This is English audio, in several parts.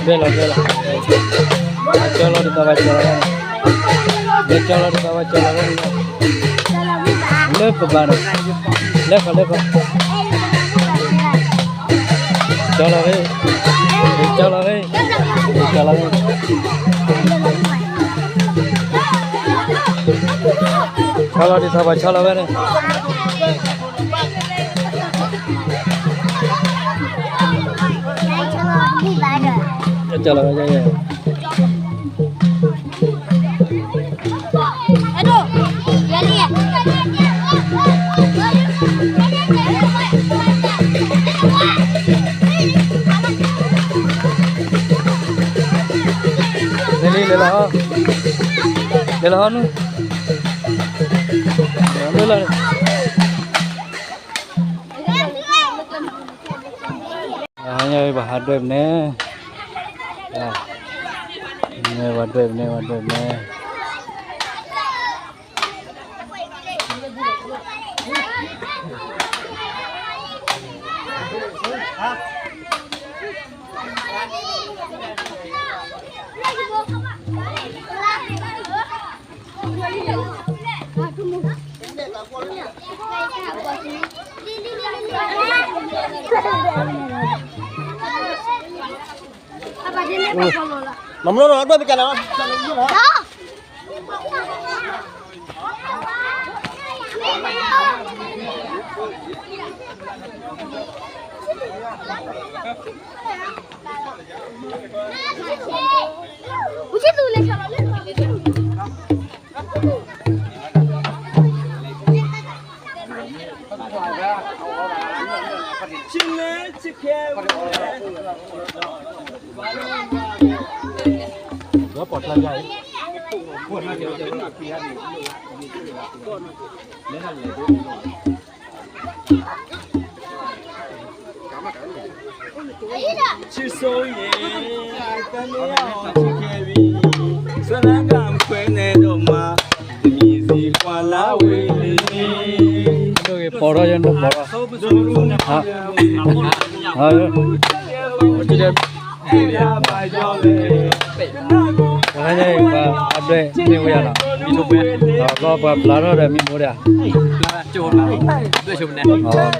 Belo, belo. Cholo di bawah jalan. Cholo di bawah jalan. Lep baru. Lep. Cholo we. Cholo di bawah cholo we. Chalo aja ya. Aduh, jadi ya. Ini lelah nu. Lelah. Hanya bahadur nih. Ini waduh nih. Mắm nó đôi bên nào? Đó. Ucap dulu lah. Nó bọt lên vậy. Chỉ số nhẹ, cái này chỉ khéo đi. Sao lại làm quen này đâu mà mi gì qua lá quê đi. Cái bọt ra chân bọt. Hả? Chỉ đẹp. Makanya update ini gue ya, kalau pelaro ada minggu dia. Cuma, itu cuma.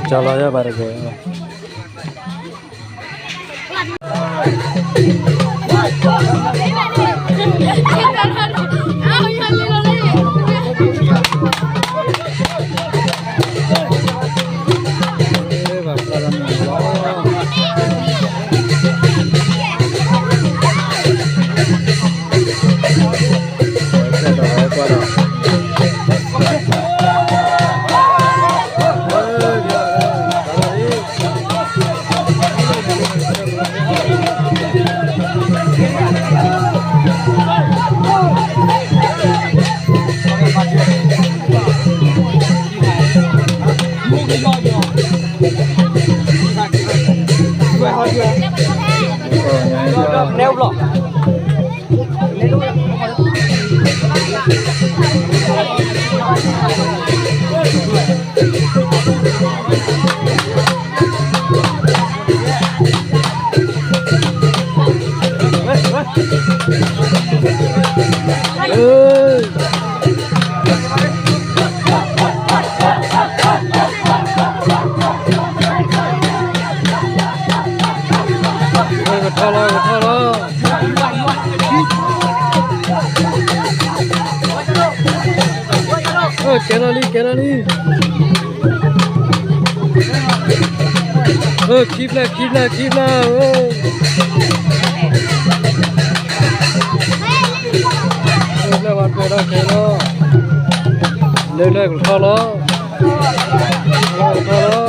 चलो जा बार के Kenali. Oh, keep la. Oh. Le wat pera khelo. Le khalo. Khalo.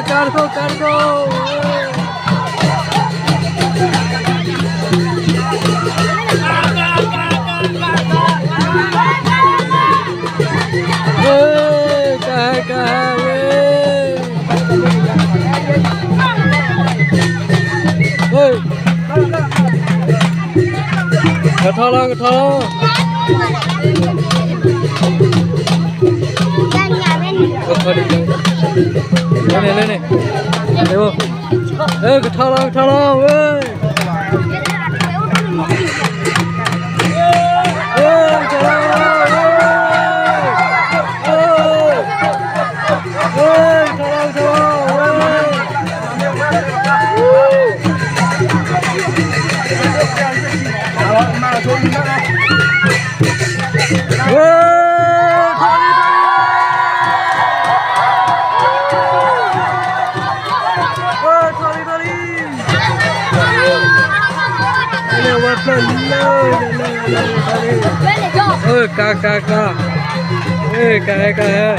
Cargo. Thalo. Lên. Được không? Ê, thalo. Ca ê ca है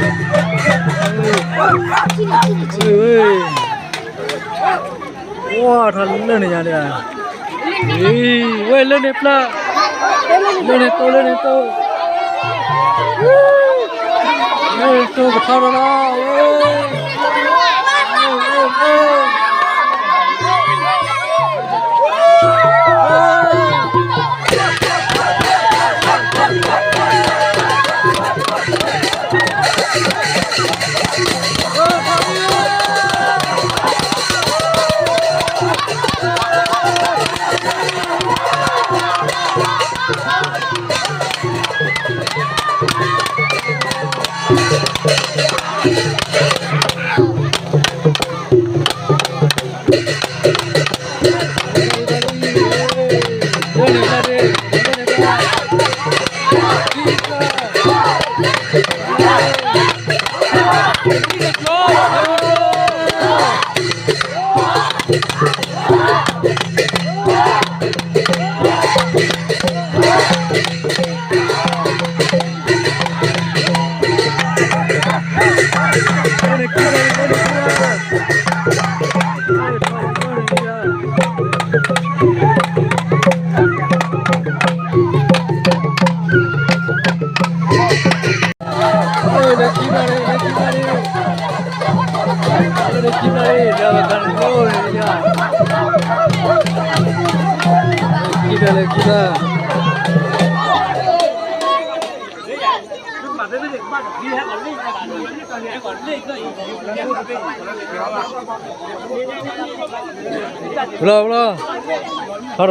wow thật lên này nhà này ê lên đẹp là lên này to tôi có thao đó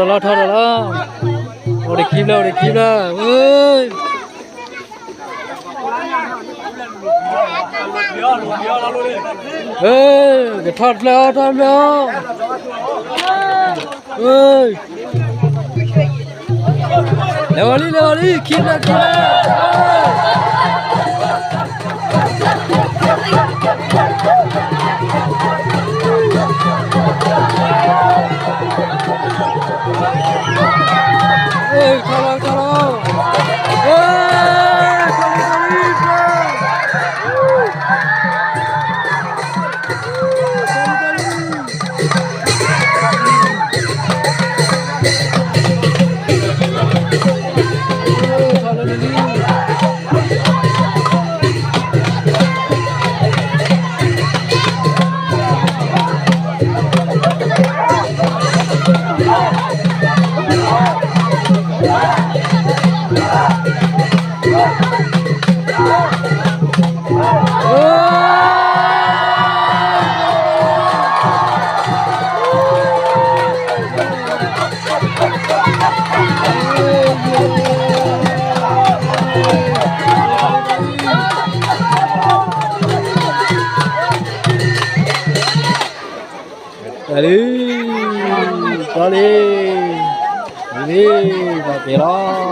Lo thao đó để kim đâu ơi cái thoát leo ơi leo đi kim ra Thao đi vào kia đó